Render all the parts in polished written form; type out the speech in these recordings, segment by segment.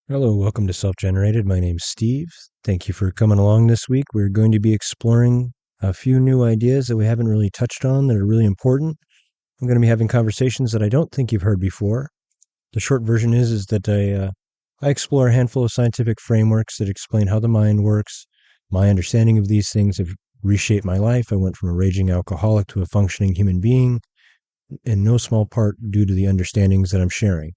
Hello, welcome to Self-Generated. My name's Steve. Thank you for coming along this week. We're going to be exploring a few new ideas that we haven't really touched on that are really important. I'm going to be having conversations that I don't think you've heard before. The short version is that I explore a handful of scientific frameworks that explain how the mind works. My understanding of these things have reshaped my life. I went from a raging alcoholic to a functioning human being, in no small part due to the understandings that I'm sharing.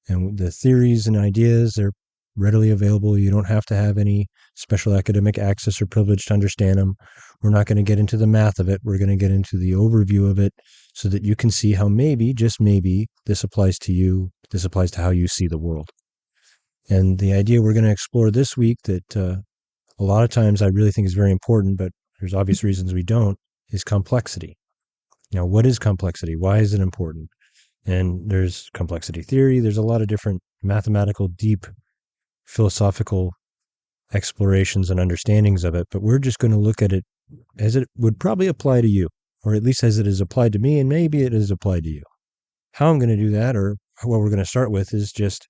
And the theories and ideas, they're readily available. You don't have to have any special academic access or privilege to understand them. We're not going to get into the math of it. We're going to get into the overview of it so that you can see how maybe, just maybe, this applies to you. This applies to how you see the world. And the idea we're going to explore this week that a lot of times I really think is very important, but there's obvious reasons we don't, is complexity. Now, what is complexity? Why is it important? And there's complexity theory. There's a lot of different mathematical, deep philosophical explorations and understandings of it, but we're just going to look at it as it would probably apply to you, or at least as it is applied to me, and maybe it is applied to you. How I'm going to do that, or what we're going to start with, is just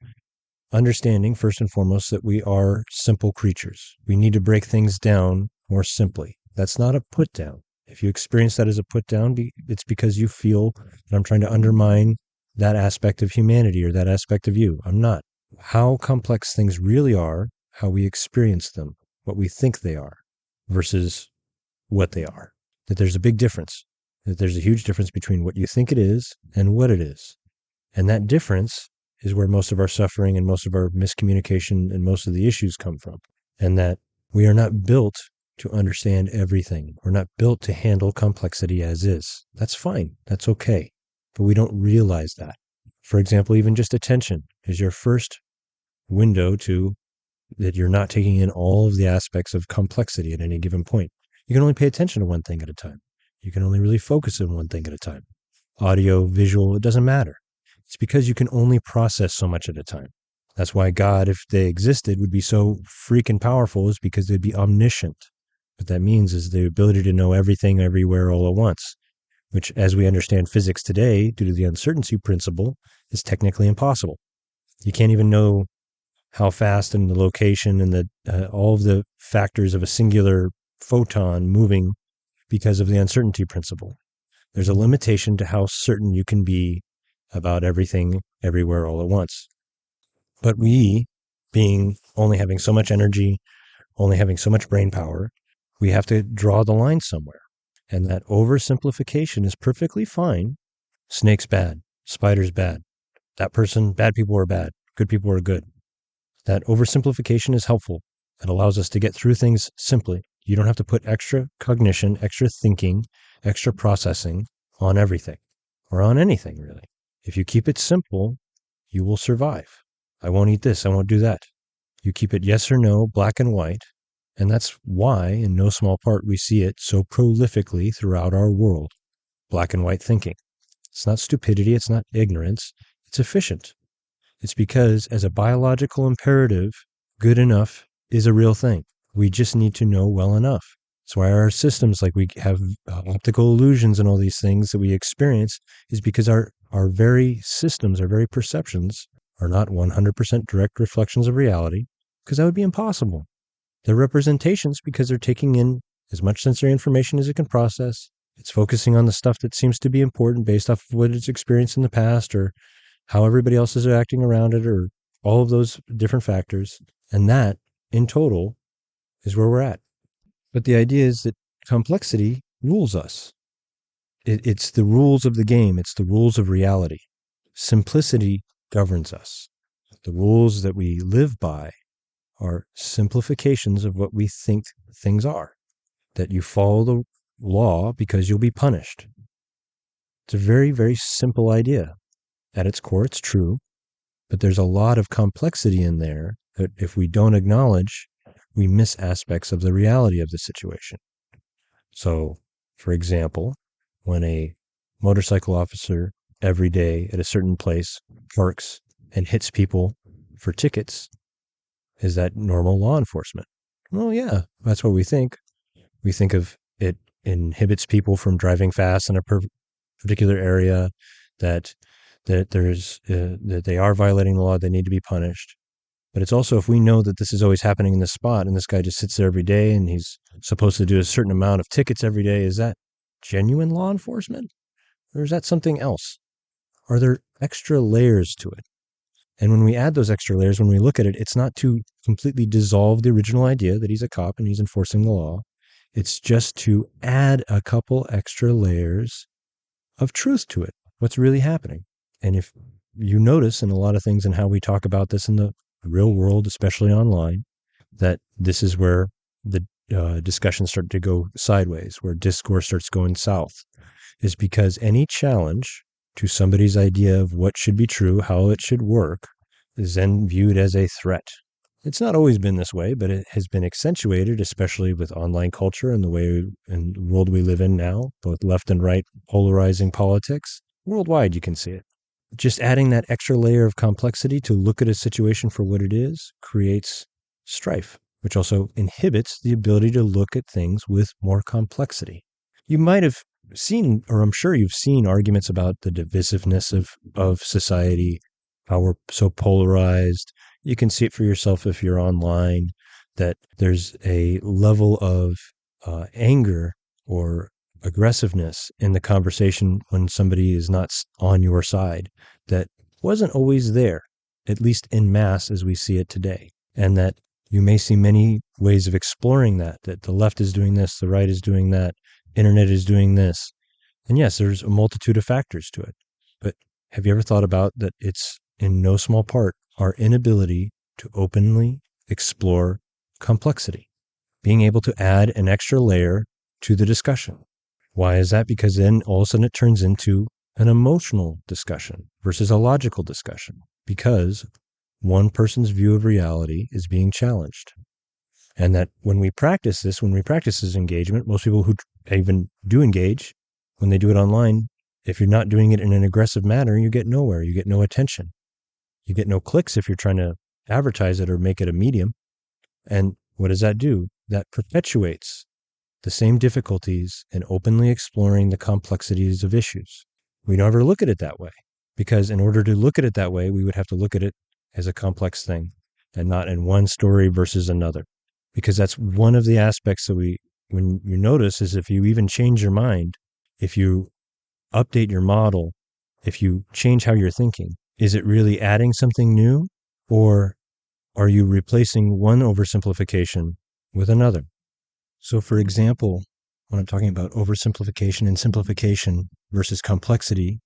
understanding, first and foremost, that we are simple creatures. We need to break things down more simply. That's not a put down. If you experience that as a put down, it's because you feel that I'm trying to undermine that aspect of humanity or that aspect of you. I'm not. How complex things really are, how we experience them, what we think they are versus what they are. That there's a big difference. That there's a huge difference between what you think it is and what it is. And that difference is where most of our suffering and most of our miscommunication and most of the issues come from. And that we are not built to understand everything. We're not built to handle complexity as is. That's fine. That's okay. But we don't realize that. For example, even just attention is your first window to that you're not taking in all of the aspects of complexity at any given point. You can only pay attention to one thing at a time. You can only really focus on one thing at a time. Audio, visual, it doesn't matter. It's because you can only process so much at a time. That's why God, if they existed, would be so freaking powerful, is because they'd be omniscient. What that means is the ability to know everything everywhere all at once, which, as we understand physics today, due to the uncertainty principle, is technically impossible. You can't even know how fast and the location and all of the factors of a singular photon moving because of the uncertainty principle. There's a limitation to how certain you can be about everything everywhere all at once. But we, being only having so much energy, only having so much brain power, we have to draw the line somewhere. And that oversimplification is perfectly fine. Snake's bad. Spider's bad. That person, bad people are bad. Good people are good. That oversimplification is helpful. It allows us to get through things simply. You don't have to put extra cognition, extra thinking, extra processing on everything or on anything, really. If you keep it simple, you will survive. I won't eat this. I won't do that. You keep it yes or no, black and white. And that's why, in no small part, we see it so prolifically throughout our world. Black and white thinking. It's not stupidity. It's not ignorance. It's efficient. It's because, as a biological imperative, good enough is a real thing. We just need to know well enough. That's why our systems, like we have optical illusions and all these things that we experience, is because our very systems, our very perceptions, are not 100% direct reflections of reality, because that would be impossible. They're representations because they're taking in as much sensory information as it can process. It's focusing on the stuff that seems to be important based off of what it's experienced in the past or how everybody else is acting around it or all of those different factors. And that, in total, is where we're at. But the idea is that complexity rules us. It's the rules of the game. It's the rules of reality. Simplicity governs us. The rules that we live by are simplifications of what we think things are. That you follow the law because you'll be punished. It's a very, very simple idea. At its core, it's true, but there's a lot of complexity in there that if we don't acknowledge, we miss aspects of the reality of the situation. So, for example, when a motorcycle officer every day at a certain place parks and hits people for tickets, is that normal law enforcement? Well, yeah, that's what we think. We think of it inhibits people from driving fast in a particular area, that they are violating the law, they need to be punished. But it's also, if we know that this is always happening in this spot and this guy just sits there every day and he's supposed to do a certain amount of tickets every day, is that genuine law enforcement? Or is that something else? Are there extra layers to it? And when we add those extra layers, when we look at it, it's not to completely dissolve the original idea that he's a cop and he's enforcing the law. It's just to add a couple extra layers of truth to it. What's really happening? And if you notice in a lot of things and how we talk about this in the real world, especially online, that this is where the discussions start to go sideways, where discourse starts going south, is because any challenge to somebody's idea of what should be true, how it should work, is then viewed as a threat. It's not always been this way, but it has been accentuated, especially with online culture and the way and the world we live in now, both left and right polarizing politics. Worldwide, you can see it. Just adding that extra layer of complexity to look at a situation for what it is creates strife, which also inhibits the ability to look at things with more complexity. You might have seen, or I'm sure you've seen, arguments about the divisiveness of society, how we're so polarized. You can see it for yourself if you're online, that there's a level of anger or aggressiveness in the conversation when somebody is not on your side that wasn't always there, at least in mass as we see it today. And that you may see many ways of exploring that the left is doing this, the right is doing that, internet is doing this. And yes, there's a multitude of factors to it. But have you ever thought about that it's in no small part our inability to openly explore complexity, being able to add an extra layer to the discussion? Why is that? Because then all of a sudden it turns into an emotional discussion versus a logical discussion, because one person's view of reality is being challenged. And that when we practice this engagement, most people who even do engage, when they do it online, if you're not doing it in an aggressive manner, you get nowhere. You get no attention. You get no clicks if you're trying to advertise it or make it a medium. And what does that do? That perpetuates the same difficulties in openly exploring the complexities of issues. We don't ever look at it that way, because in order to look at it that way, we would have to look at it as a complex thing and not in one story versus another. Because that's one of the aspects that when you notice, is if you even change your mind, if you update your model, if you change how you're thinking, is it really adding something new, or are you replacing one oversimplification with another? So for example, when I'm talking about oversimplification and simplification versus complexity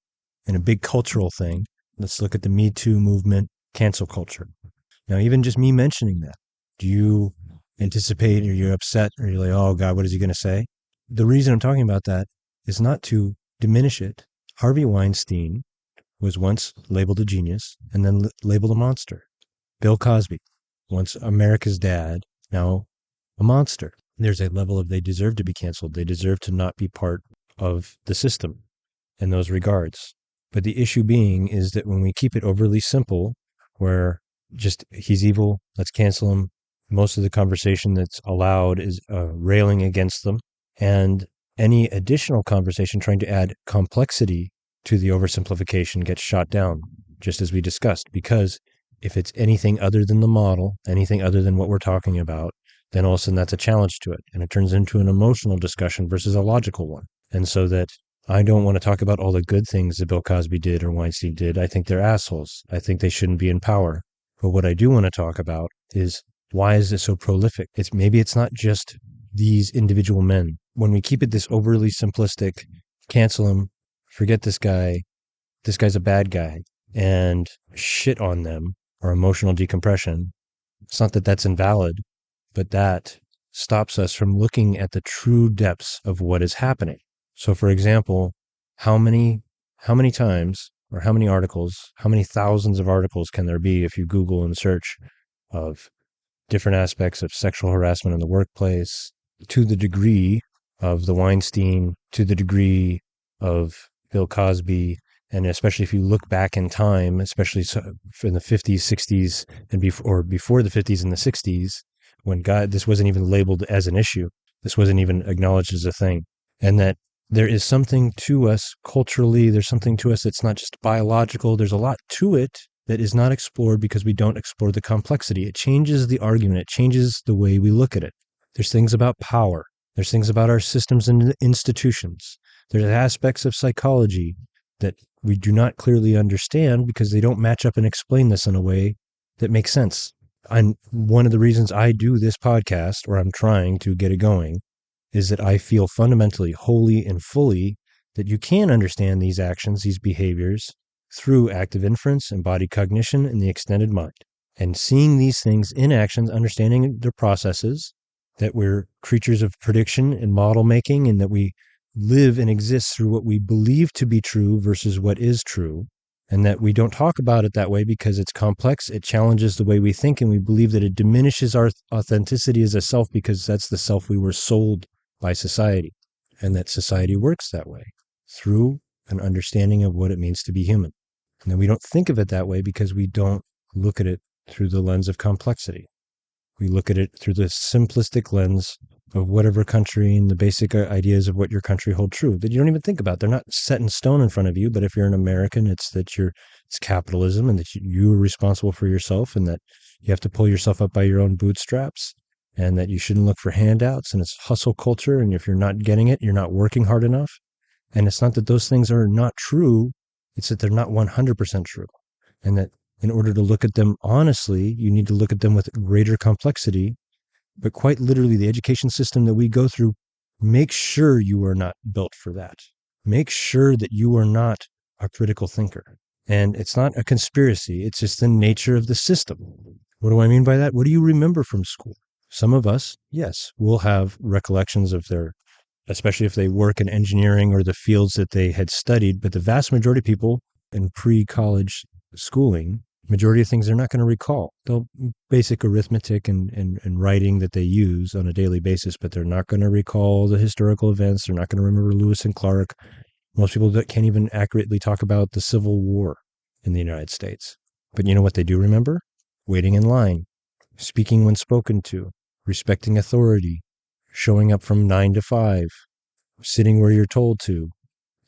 in a big cultural thing, let's look at the Me Too movement, cancel culture. Now, even just me mentioning that, do you anticipate, or you're upset, or you're like, oh God, what is he going to say? The reason I'm talking about that is not to diminish it. Harvey Weinstein was once labeled a genius and then labeled a monster. Bill Cosby, once America's dad, now a monster. There's a level of they deserve to be canceled. They deserve to not be part of the system in those regards. But the issue being is that when we keep it overly simple, where just he's evil, let's cancel him, most of the conversation that's allowed is railing against them. And any additional conversation trying to add complexity to the oversimplification gets shot down, just as we discussed. Because if it's anything other than the model, anything other than what we're talking about, then all of a sudden that's a challenge to it. And it turns into an emotional discussion versus a logical one. And so that I don't want to talk about all the good things that Bill Cosby did or Weinstein did. I think they're assholes. I think they shouldn't be in power. But what I do want to talk about is, why is it so prolific? Maybe it's not just these individual men. When we keep it this overly simplistic, cancel him, forget this guy's a bad guy, and shit on them, or emotional decompression, it's not that that's invalid, but that stops us from looking at the true depths of what is happening. So for example, how many times, or how many articles, how many thousands of articles can there be if you Google and search of different aspects of sexual harassment in the workplace, to the degree of the Weinstein, to the degree of Bill Cosby, and especially if you look back in time, especially in the 50s, 60s, and before the 50s and the 60s, when this wasn't even labeled as an issue. This wasn't even acknowledged as a thing. And that there is something to us culturally, there's something to us that's not just biological, there's a lot to it that is not explored because we don't explore the complexity. It changes the argument. It changes the way we look at it. There's things about power. There's things about our systems and institutions. There's aspects of psychology that we do not clearly understand because they don't match up and explain this in a way that makes sense. And one of the reasons I do this podcast, or I'm trying to get it going, is that I feel fundamentally, wholly and fully that you can understand these actions, these behaviors, through active inference, embodied cognition, and the extended mind. And seeing these things in action, understanding their processes, that we're creatures of prediction and model making, and that we live and exist through what we believe to be true versus what is true, and that we don't talk about it that way because it's complex, it challenges the way we think, and we believe that it diminishes our authenticity as a self because that's the self we were sold by society, and that society works that way through an understanding of what it means to be human. And then we don't think of it that way because we don't look at it through the lens of complexity. We look at it through the simplistic lens of whatever country and the basic ideas of what your country hold true that you don't even think about. They're not set in stone in front of you, but if you're an American, it's that it's capitalism and that you are responsible for yourself and that you have to pull yourself up by your own bootstraps and that you shouldn't look for handouts, and it's hustle culture. And if you're not getting it, you're not working hard enough. And it's not that those things are not true. It's that they're not 100% true. And that in order to look at them honestly, you need to look at them with greater complexity. But quite literally, the education system that we go through makes sure you are not built for that. Make sure that you are not a critical thinker. And it's not a conspiracy. It's just the nature of the system. What do I mean by that? What do you remember from school? Some of us, yes, will have recollections of their, especially if they work in engineering or the fields that they had studied. But the vast majority of people in pre-college schooling, majority of things they're not going to recall. They'll basic arithmetic and writing that they use on a daily basis, but they're not going to recall the historical events. They're not going to remember Lewis and Clark. Most people can't even accurately talk about the Civil War in the United States. But you know what they do remember? Waiting in line, speaking when spoken to, respecting authority, showing up from 9 to 5, sitting where you're told to,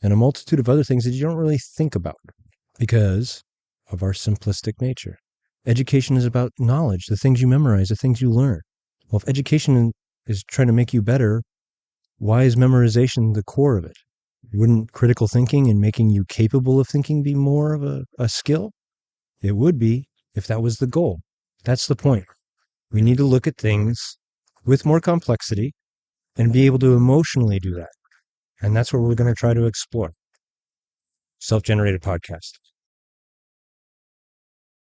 and a multitude of other things that you don't really think about because of our simplistic nature. Education is about knowledge, the things you memorize, the things you learn. Well, if education is trying to make you better, why is memorization the core of it? Wouldn't critical thinking and making you capable of thinking be more of a skill? It would be if that was the goal. That's the point. We need to look at things with more complexity and be able to emotionally do that. And that's what we're going to try to explore. Self-generated podcast.